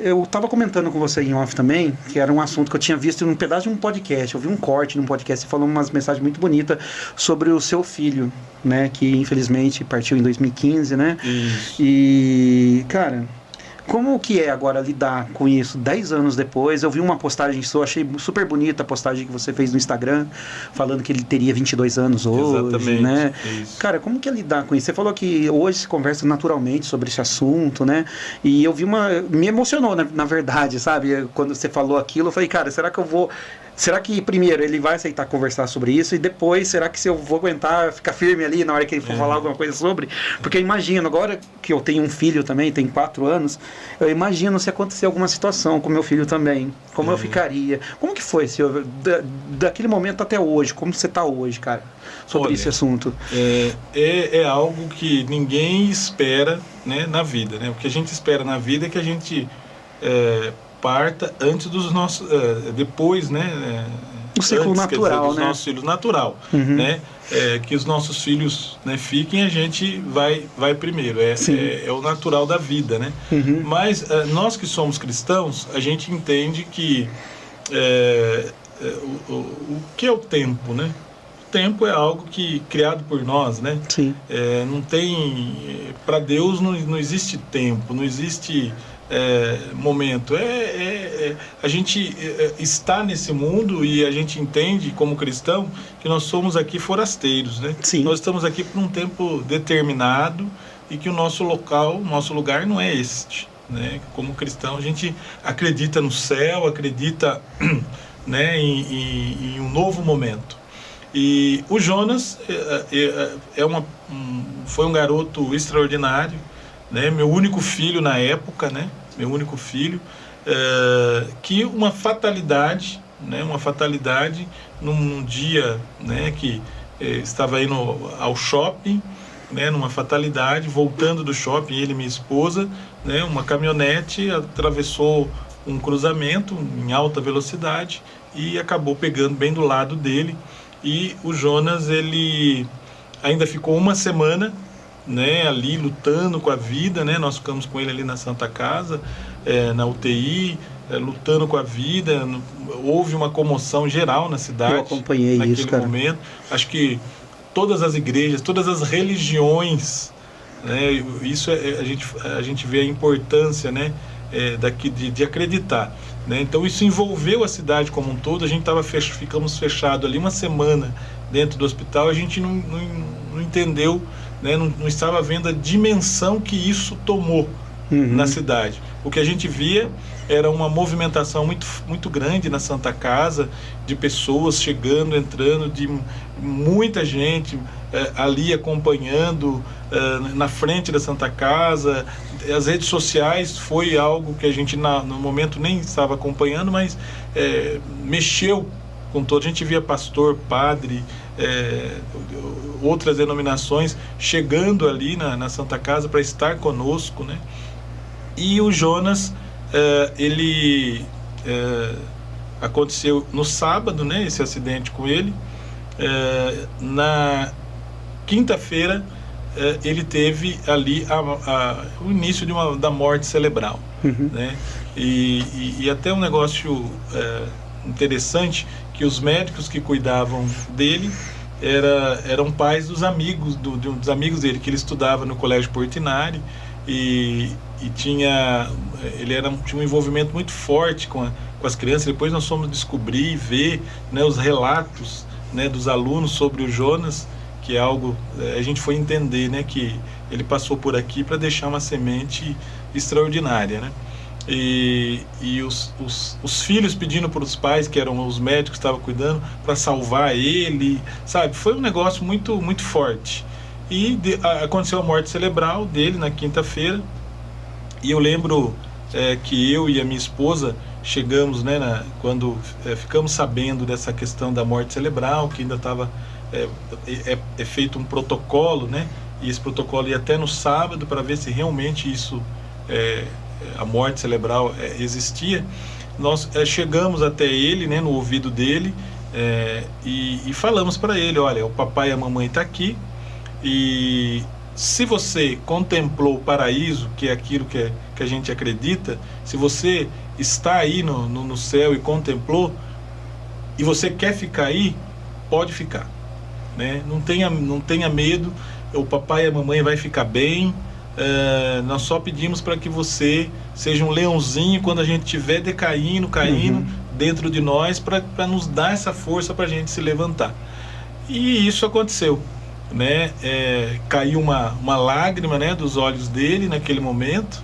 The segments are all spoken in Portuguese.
Eu estava comentando com você em off também, que era um assunto que eu tinha visto em um pedaço de um podcast. Eu vi um corte num podcast e falou umas mensagens muito bonitas sobre o seu filho, né? Que infelizmente partiu em 2015, né? Isso. E, cara, como que é agora lidar com isso 10 anos depois? Eu vi uma postagem sua, achei super bonita a postagem que você fez no Instagram, falando que ele teria 22 anos hoje, Exatamente, né? isso. Cara, como que é lidar com isso? Você falou que hoje se conversa naturalmente sobre esse assunto, né? E eu vi me emocionou, na verdade, sabe? Quando você falou aquilo, eu falei, cara, será que primeiro ele vai aceitar conversar sobre isso e depois, será que se eu vou aguentar ficar firme ali na hora que ele for falar alguma coisa sobre? Porque eu imagino, agora que eu tenho um filho também, tem 4 anos, eu imagino se acontecer alguma situação com meu filho também, como eu ficaria. Como que foi, senhor, daquele momento até hoje, como você está hoje, cara, sobre esse assunto? É algo que ninguém espera, né, na vida, né? O que a gente espera na vida é que a gente parta antes dos nossos, depois, né? O ciclo antes, natural, quer dizer, dos né? nossos filhos, natural, né? Que os nossos filhos, né, fiquem, a gente vai primeiro. É o natural da vida, né? Mas nós que somos cristãos, a gente entende que o que é o tempo, né? O tempo é algo que criado por nós, né? Sim. Não tem, para Deus não existe tempo, não existe momento. A gente está nesse mundo e a gente entende como cristão que nós somos aqui forasteiros, né? Sim. Nós estamos aqui por um tempo determinado e que o nosso lugar não é este, né? Como cristão a gente acredita no céu, acredita, né, em um novo momento. E o Jonas foi um garoto extraordinário, né? Meu único filho na época, né? Meu único filho, que uma fatalidade, né? Uma fatalidade num dia, né, que estava indo ao shopping, né? Numa fatalidade, voltando do shopping, ele e minha esposa, né? Uma caminhonete atravessou um cruzamento em alta velocidade e acabou pegando bem do lado dele. E o Jonas, ele ainda ficou uma semana, né, ali lutando com a vida, né? Nós ficamos com ele ali na Santa Casa, na UTI, lutando com a vida. Houve uma comoção geral na cidade. Eu acompanhei naquele isso, cara. momento. Acho que todas as igrejas, todas as religiões, né? Isso a gente vê a importância, né, de acreditar, né? Então isso envolveu a cidade como um todo. A gente ficamos fechados ali uma semana dentro do hospital. A gente não entendeu, né? Não estava vendo a dimensão que isso tomou na cidade. O que a gente via era uma movimentação muito, muito grande na Santa Casa, de pessoas chegando, entrando, de muita gente ali acompanhando na frente da Santa Casa. As redes sociais foi algo que a gente no momento nem estava acompanhando, mas mexeu com todo. A gente via pastor, padre, outras denominações chegando ali na Santa Casa para estar conosco, né? E o Jonas, ele aconteceu no sábado, né, esse acidente com ele. Na quinta-feira ele teve ali o início da morte cerebral, né? E até um negócio interessante, que os médicos que cuidavam dele eram pais dos amigos dos amigos dele, que ele estudava no Colégio Portinari, e tinha um envolvimento muito forte com as crianças. Depois nós fomos descobrir e ver, né, os relatos, né, dos alunos sobre o Jonas, que é algo, a gente foi entender, né, que ele passou por aqui para deixar uma semente extraordinária, né? E os filhos pedindo para os pais, que eram os médicos que estavam cuidando, para salvar ele, sabe? Foi um negócio muito, muito forte. E aconteceu a morte cerebral dele na quinta-feira. E eu lembro que eu e a minha esposa chegamos, né, quando ficamos sabendo dessa questão da morte cerebral, que ainda estava feito um protocolo, né? E esse protocolo ia até no sábado para ver se realmente isso, a morte cerebral existia. Nós chegamos até ele, né, no ouvido dele, e falamos para ele: olha, o papai e a mamãe estão aqui, e se você contemplou o paraíso, que é aquilo que a gente acredita, se você está aí no céu e contemplou, e você quer ficar aí, pode ficar, né? Não tenha medo, o papai e a mamãe vai ficar bem. Nós só pedimos para que você seja um leãozinho quando a gente estiver decaindo, caindo dentro de nós, para nos dar essa força para a gente se levantar. E isso aconteceu, né? Caiu uma lágrima, né, dos olhos dele naquele momento,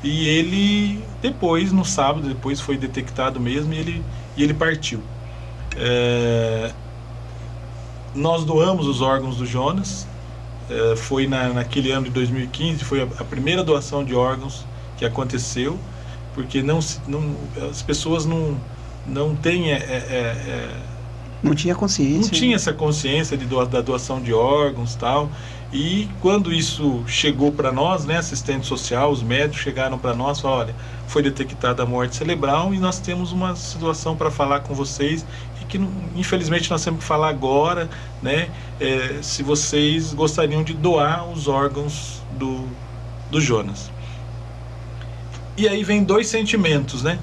e ele depois, no sábado, depois foi detectado mesmo, e ele partiu. Nós doamos os órgãos do Jonas. Foi naquele ano de 2015, foi a primeira doação de órgãos que aconteceu, porque as pessoas não têm não tinha consciência. Não tinha essa consciência da doação de órgãos e tal. E quando isso chegou para nós, né, assistente social, os médicos chegaram para nós, falaram, olha, foi detectada a morte cerebral e nós temos uma situação para falar com vocês, e que infelizmente nós temos que falar agora, né, se vocês gostariam de doar os órgãos do Jonas. E aí vem dois sentimentos, né?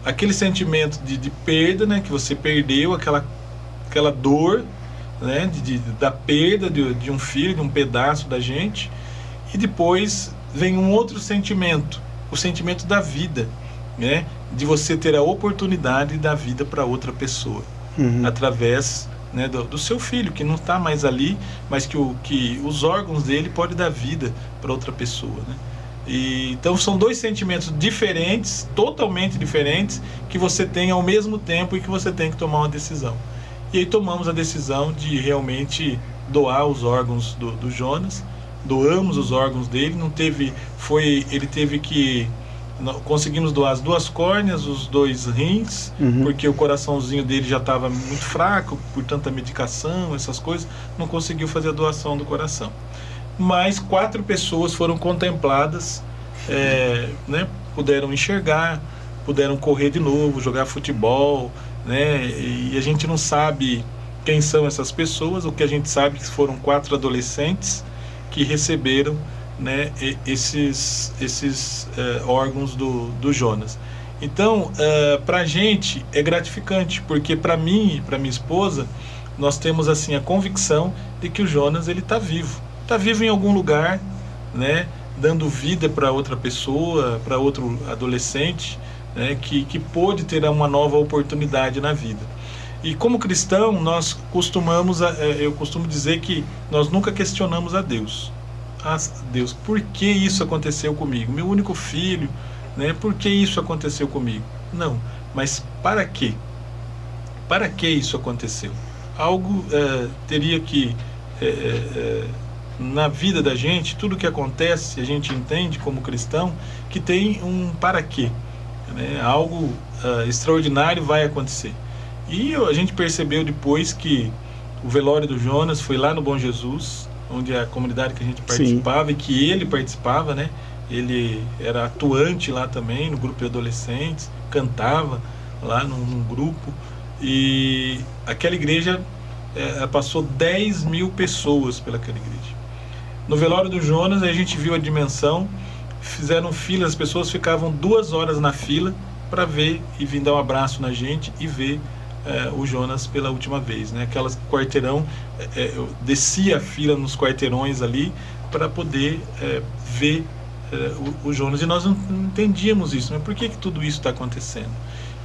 Aquele sentimento de perda, né, que você perdeu, aquela dor, né, da perda de um filho, de um pedaço da gente. E depois vem um outro sentimento, o sentimento da vida, né, de você ter a oportunidade de dar vida para outra pessoa, através, né, do seu filho, que não está mais ali, mas que os órgãos dele podem dar vida para outra pessoa, né? Então são dois sentimentos diferentes, totalmente diferentes, que você tem ao mesmo tempo e que você tem que tomar uma decisão. E aí tomamos a decisão de realmente doar os órgãos do Jonas. Doamos os órgãos dele. Ele teve que... Conseguimos doar as 2 córneas, os 2 rins, porque o coraçãozinho dele já estava muito fraco, por tanta medicação, essas coisas, não conseguiu fazer a doação do coração. Mas 4 pessoas foram contempladas, né, puderam enxergar, puderam correr de novo, jogar futebol, né, e a gente não sabe quem são essas pessoas. O que a gente sabe é que foram 4 adolescentes que receberam, né, esses órgãos do Jonas. Então, para a gente é gratificante, porque para mim e para minha esposa, nós temos assim a convicção de que o Jonas ele está vivo. Está vivo em algum lugar, né, dando vida para outra pessoa, para outro adolescente, né, que pôde ter uma nova oportunidade na vida. E como cristão, nós eu costumo dizer que nós nunca questionamos a Deus. Deus, por que isso aconteceu comigo? Meu único filho, né, por que isso aconteceu comigo? Não, mas para quê? Para que isso aconteceu? Algo teria que... na vida da gente, tudo que acontece, a gente entende como cristão que tem um para quê, né? Algo extraordinário vai acontecer. E a gente percebeu depois que o velório do Jonas foi lá no Bom Jesus, onde a comunidade que a gente participava, e que ele participava, né? Ele era atuante lá também no grupo de adolescentes, cantava lá num grupo, e aquela igreja passou 10 mil pessoas pelaquela igreja. No velório do Jonas, a gente viu a dimensão, fizeram fila, as pessoas ficavam 2 horas na fila para ver e vir dar um abraço na gente e ver o Jonas pela última vez, né? Aquelas quarteirão, eu descia a fila nos quarteirões ali para poder ver o Jonas, e nós não entendíamos isso, mas por que tudo isso está acontecendo?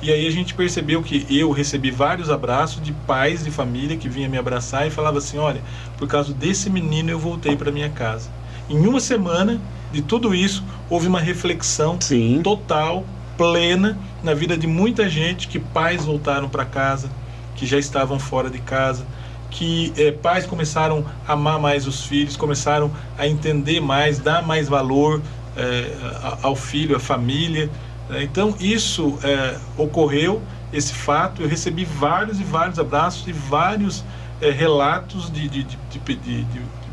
E aí a gente percebeu que eu recebi vários abraços de pais de família que vinham me abraçar e falavam assim, olha, por causa desse menino eu voltei para minha casa. Em uma semana de tudo isso, houve uma reflexão total, plena, na vida de muita gente, que pais voltaram para casa, que já estavam fora de casa, que pais começaram a amar mais os filhos, começaram a entender mais, dar mais valor ao filho, à família. Então isso ocorreu, esse fato. Eu recebi vários e vários abraços e vários relatos de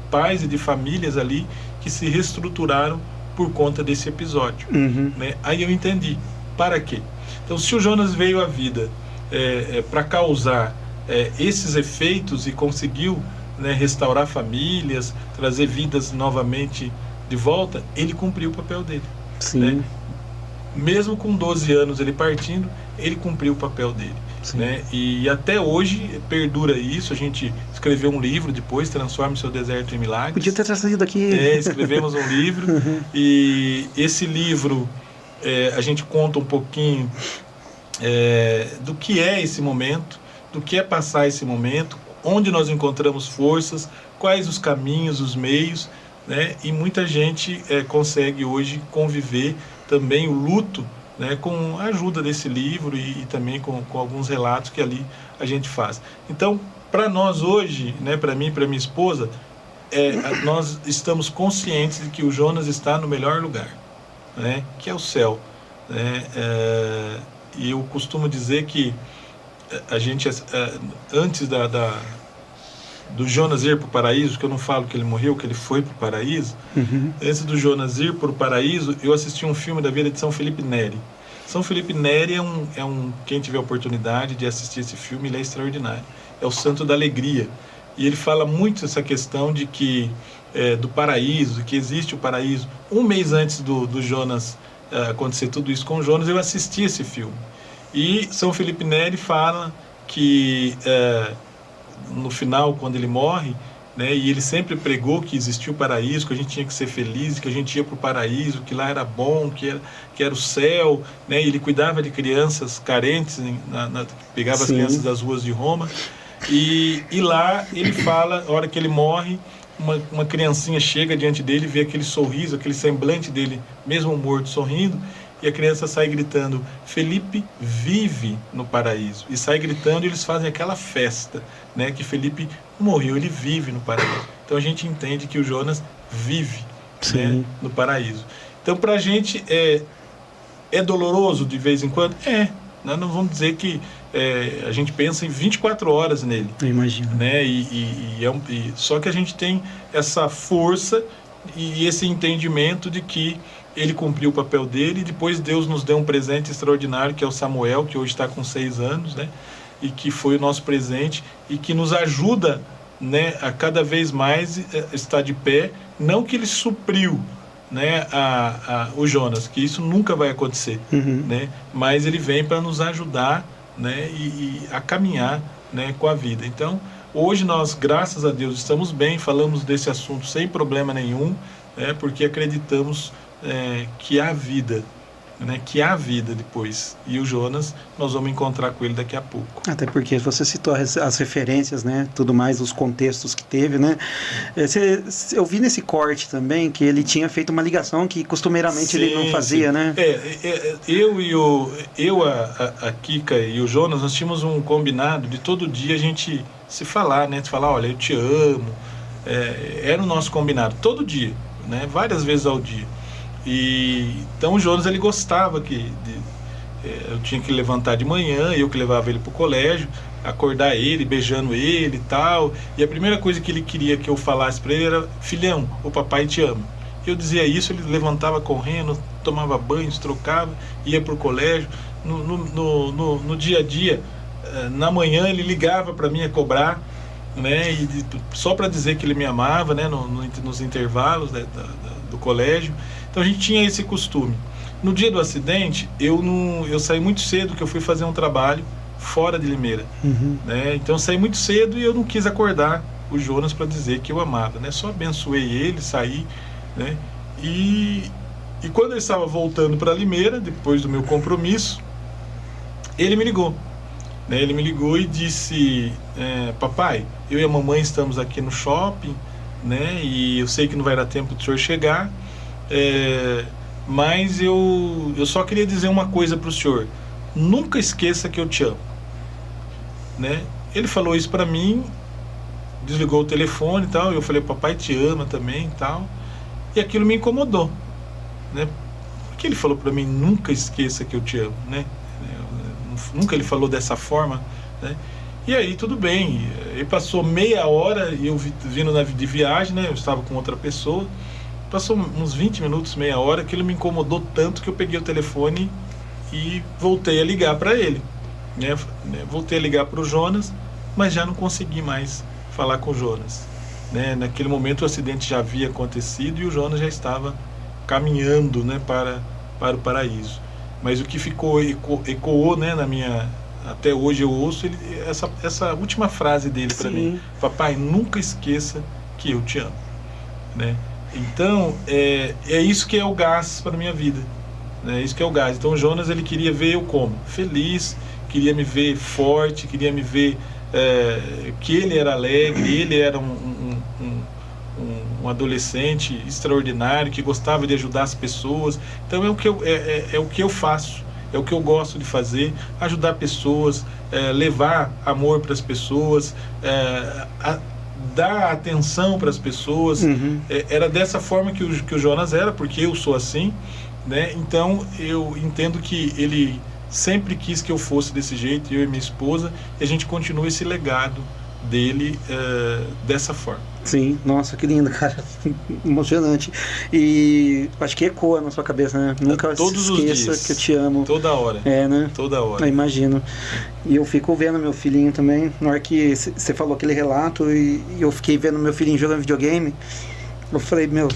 pais e de famílias ali que se reestruturaram por conta desse episódio, né? Aí eu entendi, para quê? Então, se o Jonas veio à vida para causar esses efeitos e conseguiu né, restaurar famílias, trazer vidas novamente de volta, ele cumpriu o papel dele. Sim. Né? Mesmo com 12 anos ele partindo, ele cumpriu o papel dele. Né? E até hoje perdura isso. A gente escreveu um livro depois, Transforme Seu Deserto em Milagres. Podia ter trazido aqui. Escrevemos um livro. E esse livro a gente conta um pouquinho do que é esse momento, do que é passar esse momento, onde nós encontramos forças, quais os caminhos, os meios, né? E muita gente consegue hoje conviver também o luto, né, com a ajuda desse livro e também com alguns relatos que ali a gente faz. Então, para nós hoje, né, para mim e para minha esposa, nós estamos conscientes de que o Jonas está no melhor lugar, né, que é o céu. Né? E eu costumo dizer que a gente, antes do Jonas ir para o paraíso, que eu não falo que ele morreu, que ele foi para o paraíso, antes do Jonas ir para o paraíso, eu assisti um filme da vida de São Felipe Neri. São Felipe Neri quem tiver a oportunidade de assistir esse filme, ele é extraordinário. É o santo da alegria. E ele fala muito essa questão de que do paraíso, que existe o paraíso. Um mês antes do Jonas acontecer tudo isso com o Jonas, eu assisti esse filme. E São Felipe Neri fala que no final, quando ele morre, né, e ele sempre pregou que existia o paraíso, que a gente tinha que ser feliz, que a gente ia para o paraíso, que lá era bom, que era o céu, né, e ele cuidava de crianças carentes, pegava as crianças das ruas de Roma, e lá ele fala, a hora que ele morre, uma criancinha chega diante dele, vê aquele sorriso, aquele semblante dele, mesmo morto, sorrindo, e a criança sai gritando: Felipe vive no paraíso. E sai gritando e eles fazem aquela festa, né, que Felipe morreu, ele vive no paraíso. Então a gente entende que o Jonas vive, né, no paraíso. Então para a gente é doloroso de vez em quando? Nós não vamos dizer que a gente pensa em 24 horas nele. Eu imagino. Né, só que a gente tem essa força e esse entendimento de que ele cumpriu o papel dele, e depois Deus nos deu um presente extraordinário, que é o Samuel, que hoje está com 6 anos, né? E que foi o nosso presente, e que nos ajuda, né, a cada vez mais estar de pé. Não que ele supriu, né, o Jonas, que isso nunca vai acontecer, né? Mas ele vem para nos ajudar, né, e a caminhar, né, com a vida. Então, hoje nós, graças a Deus, estamos bem, falamos desse assunto sem problema nenhum, né, porque acreditamos que há vida, né, que há vida depois. E o Jonas, nós vamos encontrar com ele daqui a pouco. Até porque você citou as referências, né, tudo mais, os contextos que teve, né. Eu vi nesse corte também que ele tinha feito uma ligação que costumeiramente ele não fazia, né. A Kika e o Jonas, nós tínhamos um combinado de todo dia a gente se falar, né, de falar: olha, eu te amo. Era o nosso combinado, todo dia, né, várias vezes ao dia. E então o Jonas, ele gostava eu tinha que levantar de manhã, eu que levava ele para o colégio, acordar ele, beijando ele e tal. E a primeira coisa que ele queria que eu falasse para ele era: filhão, o papai te ama. Eu dizia isso, ele levantava correndo, tomava banho, se trocava, ia para o colégio. No dia a dia, na manhã ele ligava para mim a cobrar, né, só para dizer que ele me amava, né, nos intervalos do colégio. Então a gente tinha esse costume. No dia do acidente, eu saí muito cedo, que eu fui fazer um trabalho fora de Limeira. Né? Então eu saí muito cedo e eu não quis acordar o Jonas para dizer que eu amava, né? Só abençoei ele, saí, né? E quando eu estava voltando para Limeira, depois do meu compromisso, ele me ligou. Né? Ele me ligou e disse: papai, eu e a mamãe estamos aqui no shopping, né? E eu sei que não vai dar tempo do senhor chegar, mas eu só queria dizer uma coisa para o senhor: nunca esqueça que eu te amo. Né? Ele falou isso para mim, desligou o telefone e tal. Eu falei: papai te ama também e tal. E aquilo me incomodou, né? Porque ele falou para mim: nunca esqueça que eu te amo, né? Nunca ele falou dessa forma, né? E aí tudo bem. Ele passou meia hora e eu vindo de viagem, né? Eu estava com outra pessoa. Passou uns 20 minutos, meia hora, que ele me incomodou tanto que eu peguei o telefone e voltei a ligar para ele, né? Voltei a ligar para o Jonas, mas já não consegui mais falar com o Jonas. Né? Naquele momento o acidente já havia acontecido e o Jonas já estava caminhando, né, para o paraíso. Mas o que ficou ecoou, né, até hoje eu ouço essa última frase dele para mim: papai, nunca esqueça que eu te amo. Né? Então é isso que é o gás para a minha vida. É isso que é o gás. Então o Jonas, ele queria ver eu como? Feliz, queria me ver forte, queria me ver que ele era alegre, ele era um adolescente extraordinário, que gostava de ajudar as pessoas. Então é o que eu faço, é o que eu gosto de fazer, ajudar pessoas, levar amor para as pessoas, dar atenção para as pessoas. Era dessa forma que o Jonas era, porque eu sou assim, né? Então eu entendo que ele sempre quis que eu fosse desse jeito, eu e minha esposa, e a gente continua esse legado dele dessa forma. Sim, nossa, que lindo, cara. Emocionante. E acho que ecoa na sua cabeça, né? Nunca Todos os esqueça dias, que eu te amo. toda hora. Né? Toda hora. Eu imagino. E eu fico vendo meu filhinho também. Na hora que você falou aquele relato e eu fiquei vendo meu filhinho jogando videogame, eu falei, meu,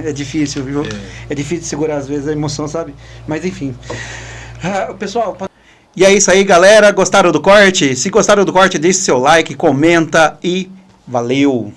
é difícil, viu? É difícil segurar às vezes a emoção, sabe? Mas enfim. Pessoal, e é isso aí, galera. Gostaram do corte? Se gostaram do corte, deixe seu like, comenta e valeu!